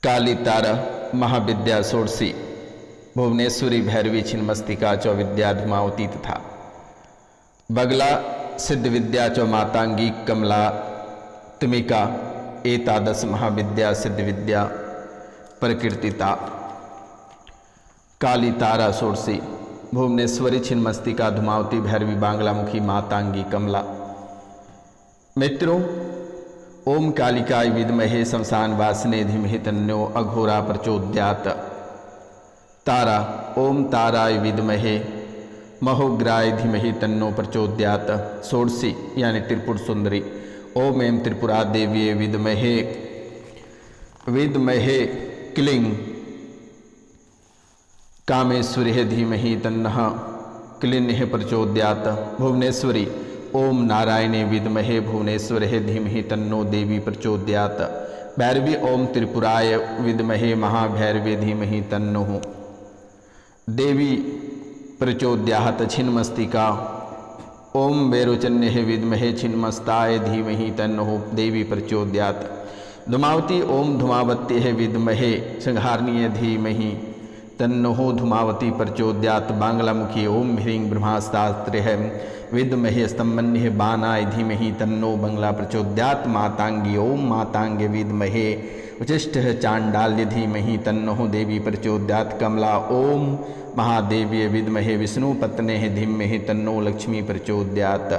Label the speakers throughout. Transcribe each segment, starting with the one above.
Speaker 1: काली तारा महाविद्या षोडशी भुवनेश्वरी भैरवी छिन्नमस्तिका च विद्या धूमावती तथा बगला सिद्ध विद्या च मातांगी कमला तुमिका एतादश महाविद्या सिद्ध विद्या प्रकीर्तिता। काली तारा षोडशी भुवनेश्वरी छिन्नमस्तिका धूमावती भैरवी बांग्लामुखी मातांगी कमला। मित्रों, ओम कालिकाय विद्महे शमशान वासने धीमहि तन्नो अघोरा प्रचोदयात्। तारा ओम ताराय विद्महे महोग्राय धीमहि तन्नो प्रचोदयात्। षोडशी यानी त्रिपुर सुंदरी। ओम एम त्रिपुरा देवी विद्महे क्लीं कामेश्वरी धीमहि तन्नः क्लीन्यः प्रचोदयात्। भुवनेश्वरी ओम नारायणे विद्महे भुवनेश्वरे धीमहि तन्नो देवी प्रचोदयात्। भैरवी ओम त्रिपुराय विद्महे महाभैरवे धीमहि तन्नो देवी प्रचोदयात्। छिन्नमस्तिका ओम वैरोचन्ये विद्महे छिन्नमस्ताय धीमहि तन्नो देवी प्रचोदयात्। धूमावती ओम धूमावत्ये विद्महे संहारनीय धीमहि तन्नो धूमावती प्रचोदयात्। बांग्लामुखी ओम ह्रीं ब्रह्मास्त्रास्त्रे विद्महे स्तंभन्ये बाणाय धीमहि तन्नो बंगला प्रचोदयात्। मातांगी ओम मातांगे विद्महे उचिष्टः चांडाल्य धीमहि तन्नो देवी प्रचोदयात्। कमला ओम महादेवी विद्महे विष्णुपत्न्ये धीमहि तन्नो लक्ष्मी प्रचोदयात्।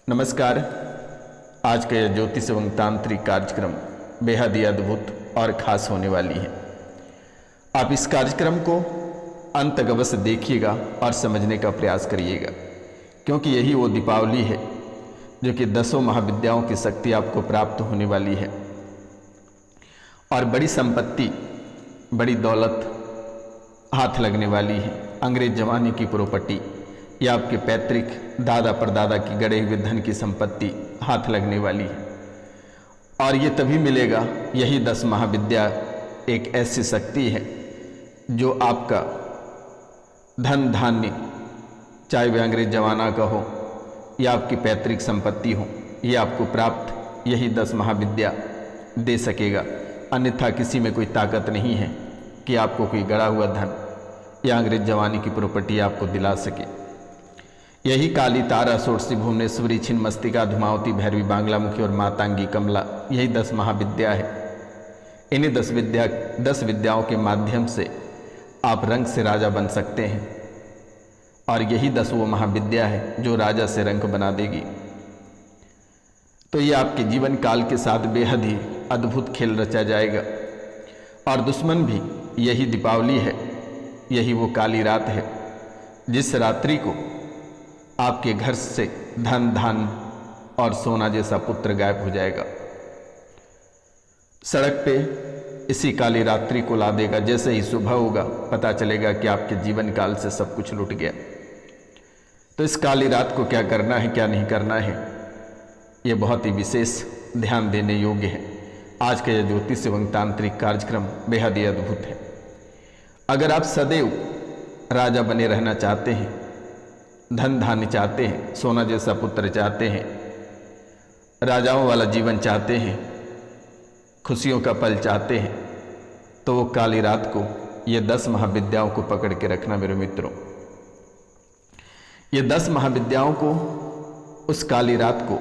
Speaker 1: नमस्कार। आज का यह ज्योतिष एवं तांत्रिक कार्यक्रम बेहद ही अद्भुत और खास होने वाली है। आप इस कार्यक्रम को अंत तक अवश्य देखिएगा और समझने का प्रयास करिएगा, क्योंकि यही वो दीपावली है जो कि 10 महाविद्याओं की शक्ति आपको प्राप्त होने वाली है और बड़ी संपत्ति, बड़ी दौलत हाथ लगने वाली है। अंग्रेज जमाने की प्रॉपर्टी या आपके पैतृक दादा परदादा की गड़े हुए धन की संपत्ति हाथ लगने वाली है। और ये तभी मिलेगा, यही 10 महाविद्या एक ऐसी शक्ति है जो आपका धन धान्य, चाहे वह अंग्रेज जमाना का हो या आपकी पैतृक संपत्ति हो, ये आपको प्राप्त यही 10 महाविद्या दे सकेगा। अन्यथा किसी में कोई ताकत नहीं है कि आपको कोई गड़ा हुआ धन या अंग्रेज जमाने की प्रॉपर्टी आपको दिला सके। यही काली तारा षोडशी भुवनेश्वरी छिन्नमस्तिका धूमावती भैरवी बांग्लामुखी और मातांगी कमला, यही 10 महाविद्या है। इन्हीं 10 विद्याओं के माध्यम से आप रंग से राजा बन सकते हैं और यही 10 वो महाविद्या है जो राजा से रंग बना देगी। तो ये आपके जीवन काल के साथ बेहद ही अद्भुत खेल रचा जाएगा। और दुश्मन भी यही दीपावली है, यही वो काली रात है जिस रात्रि को आपके घर से धन धान और सोना जैसा पुत्र गायब हो जाएगा। सड़क पे इसी काली रात्रि को ला देगा। जैसे ही सुबह होगा पता चलेगा कि आपके जीवन काल से सब कुछ लुट गया। तो इस काली रात को क्या करना है, क्या नहीं करना है, ये बहुत ही विशेष ध्यान देने योग्य है। आज का यह ज्योतिष एवं तांत्रिक कार्यक्रम बेहद ही अद्भुत है। अगर आप सदैव राजा बने रहना चाहते हैं, धन धान्य चाहते हैं, सोना जैसा पुत्र चाहते हैं, राजाओं वाला जीवन चाहते हैं, खुशियों का पल चाहते हैं, तो वो काली रात को ये 10 महाविद्याओं को पकड़ के रखना मेरे मित्रों। ये 10 महाविद्याओं को उस काली रात को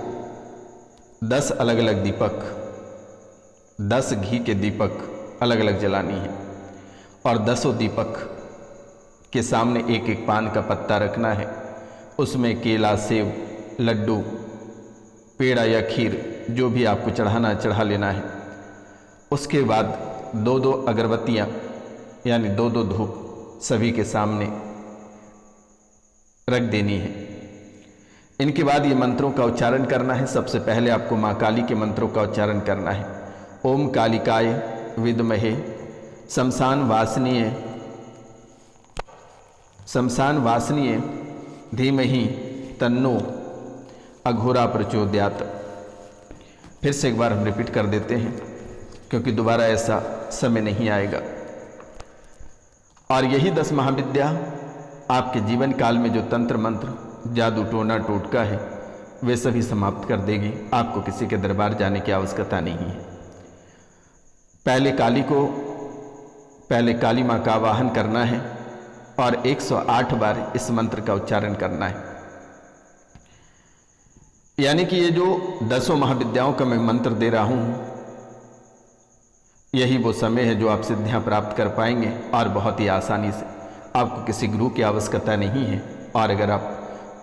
Speaker 1: 10 अलग अलग दीपक, 10 घी के दीपक अलग अलग जलानी है और 10 दीपक के सामने एक एक पान का पत्ता रखना है। उसमें केला, सेब, लड्डू, पेड़ा या खीर जो भी आपको चढ़ाना चढ़ा लेना है। उसके बाद 2-2 अगरबत्तियाँ यानी 2-2 धूप सभी के सामने रख देनी है। इनके बाद ये मंत्रों का उच्चारण करना है। सबसे पहले आपको माँ काली के मंत्रों का उच्चारण करना है। ओम कालिकाय विद्महे शमशान वासनीय धीमहि तन्नो अघोरा प्रचोदयात्। फिर से एक बार हम रिपीट कर देते हैं, क्योंकि दोबारा ऐसा समय नहीं आएगा। और यही 10 महाविद्या आपके जीवन काल में जो तंत्र मंत्र, जादू, टोना टोटका है, वे सभी समाप्त कर देगी। आपको किसी के दरबार जाने की आवश्यकता नहीं है। पहले काली माँ का आवाहन करना है और 108 बार इस मंत्र का उच्चारण करना है। यानी कि ये जो 10 महाविद्याओं का मैं मंत्र दे रहा हूं, यही वो समय है जो आप सिद्धियां प्राप्त कर पाएंगे और बहुत ही आसानी से। आपको किसी गुरु की आवश्यकता नहीं है, और अगर आप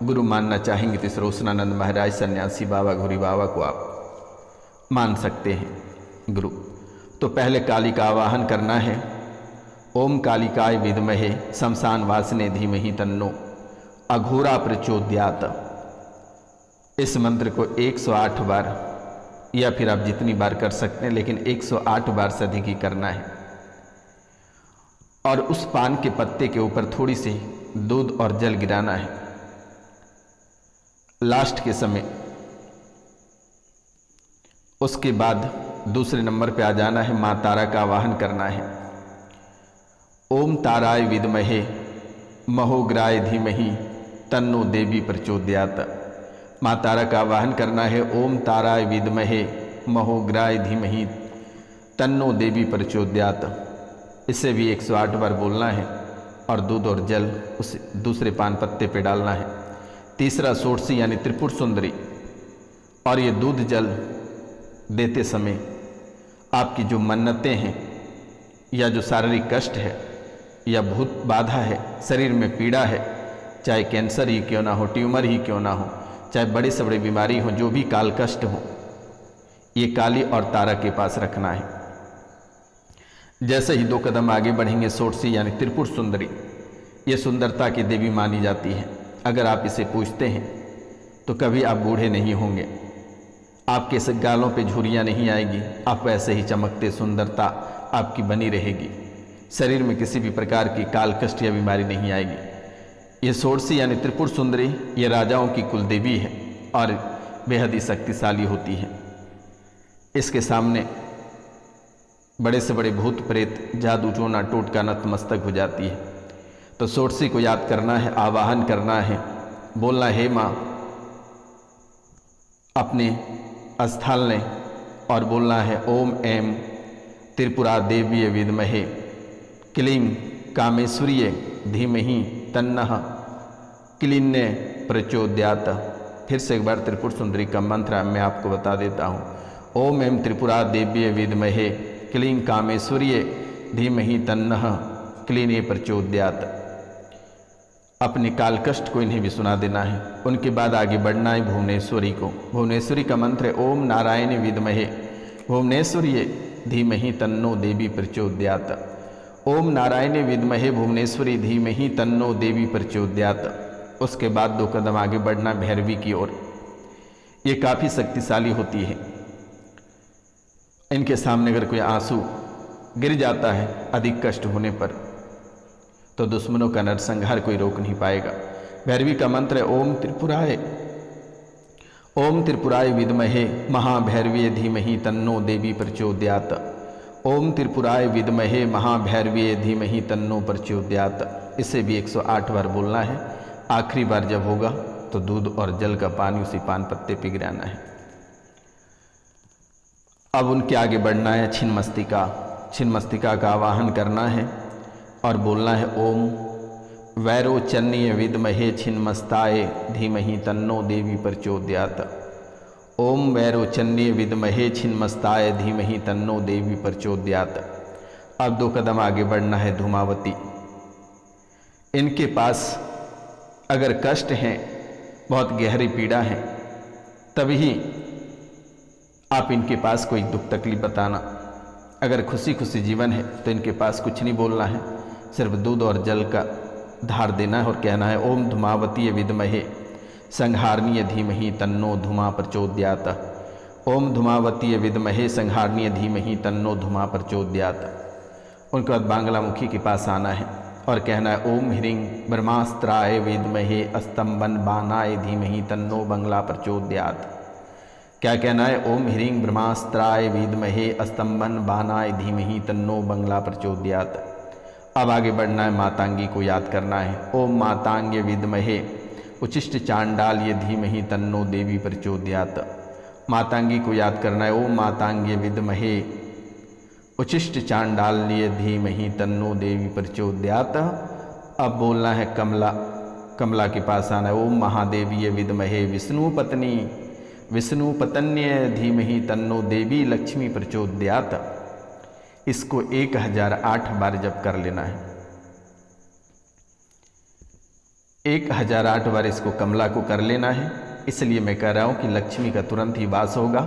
Speaker 1: गुरु मानना चाहेंगे तो सरोसनानंद महाराज सन्यासी बाबा घुरी बाबा को आप मान सकते हैं गुरु। तो पहले काली का आवाहन करना है। ओम कालिकाय विद्महे शमशान वासने धीमहि तन्नो अघोरा प्रचोदयात। इस मंत्र को 108 बार, या फिर आप जितनी बार कर सकते हैं, लेकिन 108 बार से अधिक ही करना है। और उस पान के पत्ते के ऊपर थोड़ी सी दूध और जल गिराना है। लास्ट के समय उसके बाद दूसरे नंबर पे आ जाना है। माँ तारा का आवाहन करना है। ओम ताराय विद्महे महोग्राय धीमहि तन्नो देवी प्रचोदयात। माँ तारा का आवाहन करना है। ओम ताराय विद्महे महोग्राय धीमहि तन्नो देवी प्रचोदयात। इसे भी 108 बार बोलना है और दूध और जल उस दूसरे पान पत्ते पे डालना है। तीसरा षोडशी यानी त्रिपुर सुंदरी। और ये दूध जल देते समय आपकी जो मन्नतें हैं, या जो शारीरिक कष्ट है, या भूत बाधा है, शरीर में पीड़ा है, चाहे कैंसर ही क्यों ना हो, ट्यूमर ही क्यों ना हो, चाहे बड़े से बड़ी बीमारी हो, जो भी काल कष्ट हो, ये काली और तारा के पास रखना है। जैसे ही 2 कदम आगे बढ़ेंगे, षोडशी यानी त्रिपुर सुंदरी, ये सुंदरता की देवी मानी जाती है। अगर आप इसे पूजते हैं तो कभी आप बूढ़े नहीं होंगे, आपके गालों पे झुर्रियाँ नहीं आएगी, आप वैसे ही चमकते सुंदरता आपकी बनी रहेगी। शरीर में किसी भी प्रकार की काल कष्ट या बीमारी नहीं आएगी। ये षोडशी यानी त्रिपुर सुंदरी, ये राजाओं की कुल देवी है और बेहद ही शक्तिशाली होती है। इसके सामने बड़े से बड़े भूत प्रेत, जादू टोना टोटका नतमस्तक हो जाती है। तो षोडशी को याद करना है, आवाहन करना है, बोलना हे माँ अपने स्थल ने, और बोलना है ओम ऐं त्रिपुरा देवी विद्महे क्लीं कामेश्वरीय धीमहि तन्नः क्लीन्य प्रचोदयात। फिर से एक बार त्रिपुर सुंदरी का मंत्र मैं आपको बता देता हूँ। ओम ऐं त्रिपुरा देवी विद्महे क्लीं कामेश्वरीय धीमहि तन्नः क्लीन्य प्रचोदयात। अपने काल कष्ट को इन्हें भी सुना देना है। उनके बाद आगे बढ़ना है भुवनेश्वरी को। भुवनेश्वरी का मंत्र है ओम नारायण विद्महे भुवनेश्वरीय धीमहि तन्नो देवी प्रचोदयात। ओम नारायण विद्महे भुवनेश्वरी धीमहि तन्नो देवी प्रचोदयात। उसके बाद 2 कदम आगे बढ़ना भैरवी की ओर। ये काफ़ी शक्तिशाली होती है। इनके सामने अगर कोई आंसू गिर जाता है अधिक कष्ट होने पर, तो दुश्मनों का नरसंहार कोई रोक नहीं पाएगा। भैरवी का मंत्र है ओम त्रिपुराय विद्महे महाभैरवी धीमहि तन्नो देवी प्रचोदयात। ओम त्रिपुराय विद्महे महाभैरवी धीमहि तन्नो प्रचोदयात। इसे भी 108 बार बोलना है। आखिरी बार जब होगा तो दूध और जल का पानी उसी पान पत्ते पे गिराना है। अब उनके आगे बढ़ना है। छिन्नमस्तिका का आवाहन करना है और बोलना है ओम वैरोचन्य विद्महे छिन्नमस्ताय धीमहि तन्नो देवी प्रचोदयात। ओम वैरोचन्य विद्महे छिन्नमस्ताय धीमहि तन्नो देवी प्रचोदयात। अब 2 कदम आगे बढ़ना है। धूमावती। इनके पास अगर कष्ट हैं, बहुत गहरी पीड़ा है, तभी आप इनके पास कोई दुख तकलीफ बताना। अगर खुशी खुशी जीवन है तो इनके पास कुछ नहीं बोलना है, सिर्फ दूध और जल का धार देना है और कहना है ओम धूमावती विद्महे संहारणीय धीमहि तन्नो धूमा प्रचोदयात। ओम धूमावती विद्महे संहारणीय धीमहि तन्नो धूमा प्रचोदयात। उनके बाद बांग्लामुखी के पास आना है और कहना है ओम ह्रीं ब्रह्मास्त्राय विद्महे स्तंभन बाणाय धीमहि तन्नो बंगला प्रचोदयात। क्या कहना है? ओम ह्रीं ब्रह्मास्त्राय विद्महे स्तंभन बाणाय धीमहि तन्नो बंगला प्रचोदयात। अब आगे बढ़ना है। मातांगी को याद करना है। ओम मातांग्य विद्महे उचिष्ट चांडाल्य धीमहि तन्नो देवी प्रचोदयात। मातांगी को याद करना है। ओम मातांग्य विद्महे उचिष्ट चांडाल्य धीमहि तन्नो देवी प्रचोदयात्। अब बोलना है कमला, कमला के पास आना है। ओम महादेवी विद्महे विष्णु पत्नी विष्णु पत्न्य धीमहि तन्नो देवी लक्ष्मी प्रचोदयात्। इसको 1008 बार जप कर लेना है। 1008 बार इसको कमला को कर लेना है। इसलिए मैं कह रहा हूँ कि लक्ष्मी का तुरंत ही वास होगा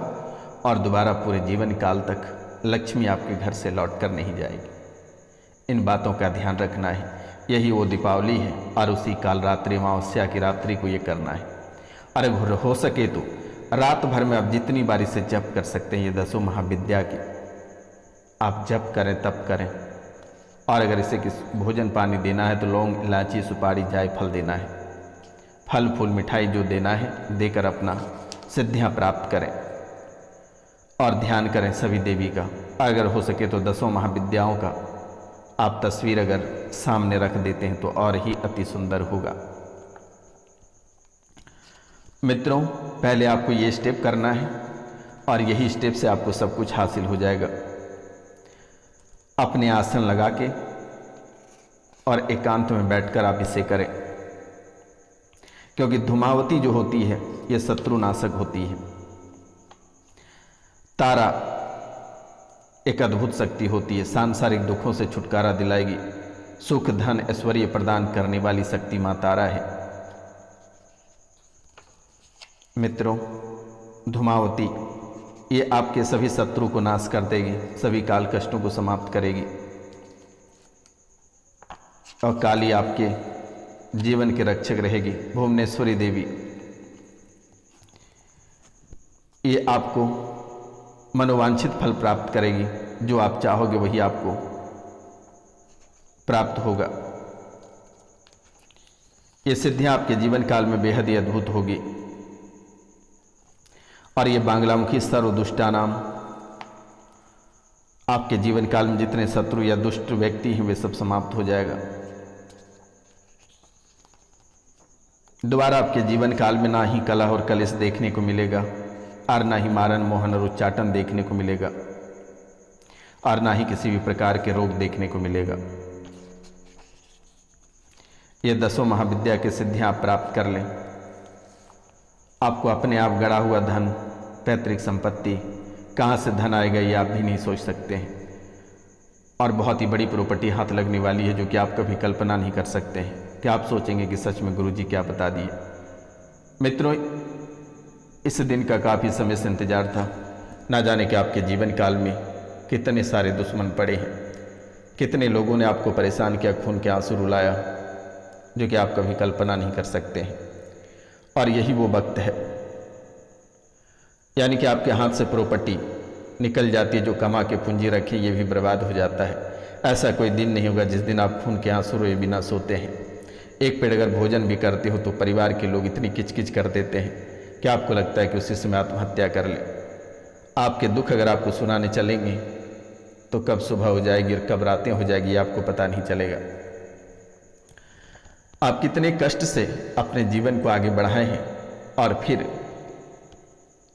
Speaker 1: और दोबारा पूरे जीवन काल तक लक्ष्मी आपके घर से लौट कर नहीं जाएगी। इन बातों का ध्यान रखना है। यही वो दीपावली है और उसी काल रात्रि अमावस्या की रात्रि को ये करना है। अरे हो सके तो रात भर में आप जितनी बार इसे जप कर सकते हैं, ये 10 महाविद्या की आप जप करें तब करें। और अगर इसे किस भोजन पानी देना है तो लौंग इलायची सुपारी जायफल देना है। फल फूल मिठाई जो देना है देकर अपना सिद्धियां प्राप्त करें और ध्यान करें सभी देवी का। अगर हो सके तो 10 महाविद्याओं का आप तस्वीर अगर सामने रख देते हैं तो और ही अति सुंदर होगा। मित्रों, पहले आपको ये स्टेप करना है और यही स्टेप से आपको सब कुछ हासिल हो जाएगा। अपने आसन लगा के और एकांत में बैठकर आप इसे करें, क्योंकि धूमावती जो होती है ये शत्रुनाशक होती है। तारा एक अद्भुत शक्ति होती है, सांसारिक दुखों से छुटकारा दिलाएगी, सुख धन ऐश्वर्य प्रदान करने वाली शक्ति मां तारा है। मित्रों, धूमावती ये आपके सभी शत्रु को नाश कर देगी, सभी काल कष्टों को समाप्त करेगी और काली आपके जीवन के रक्षक रहेगी। भुवनेश्वरी देवी ये आपको मनोवांछित फल प्राप्त करेगी। जो आप चाहोगे वही आपको प्राप्त होगा। ये सिद्धियां आपके जीवन काल में बेहद ही अद्भुत होगी। और ये बांग्लामुखी सर्वदुष्टा नाम आपके जीवन काल में जितने शत्रु या दुष्ट व्यक्ति हैं वे सब समाप्त हो जाएगा। दोबारा आपके जीवन काल में ना ही कलह और कलेश देखने को मिलेगा और ना ही मारन मोहन और उच्चाटन देखने को मिलेगा और ना ही किसी भी प्रकार के रोग देखने को मिलेगा। ये 10 महाविद्या की सिद्धियां आप प्राप्त कर लें, आपको अपने आप गड़ा हुआ धन, पैतृक संपत्ति, कहाँ से धन आएगा ये आप भी नहीं सोच सकते हैं। और बहुत ही बड़ी प्रॉपर्टी हाथ लगने वाली है जो कि आप कभी कल्पना नहीं कर सकते हैं कि आप सोचेंगे कि सच में गुरुजी क्या बता दिए। मित्रों, इस दिन का काफ़ी समय से इंतजार था। ना जाने कि आपके जीवन काल में कितने सारे दुश्मन पड़े हैं, कितने लोगों ने आपको परेशान किया, खून के आंसू रुलाया, जो कि आप कभी कल्पना नहीं कर सकते हैं। और यही वो वक्त है, यानी कि आपके हाथ से प्रॉपर्टी निकल जाती है, जो कमा के पूंजी रखी ये भी बर्बाद हो जाता है। ऐसा कोई दिन नहीं होगा जिस दिन आप खून के आंसू रोए बिना सोते हैं। एक पेड़ अगर भोजन भी करते हो तो परिवार के लोग इतनी किचकिच कर देते हैं कि आपको लगता है कि उसी समय आत्महत्या कर ले। आपके दुख अगर आपको सुनाने चलेंगे तो कब सुबह हो जाएगी और कब रातें हो जाएगी आपको पता नहीं चलेगा। आप कितने कष्ट से अपने जीवन को आगे बढ़ाए हैं और फिर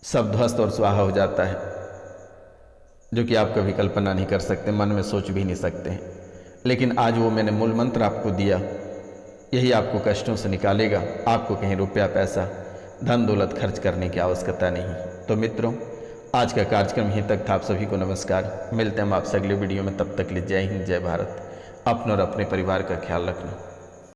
Speaker 1: सब ध्वस्त और स्वाहा हो जाता है, जो कि आप कभी कल्पना नहीं कर सकते, मन में सोच भी नहीं सकते हैं। लेकिन आज वो मैंने मूल मंत्र आपको दिया, यही आपको कष्टों से निकालेगा। आपको कहीं रुपया पैसा धन दौलत खर्च करने की आवश्यकता नहीं। तो मित्रों, आज का कार्यक्रम यहीं तक था। आप सभी को नमस्कार। मिलते हैं हम आपसे अगले वीडियो में। तब तक के लिए जय हिंद, जय भारत। अपने और अपने परिवार का ख्याल रखना।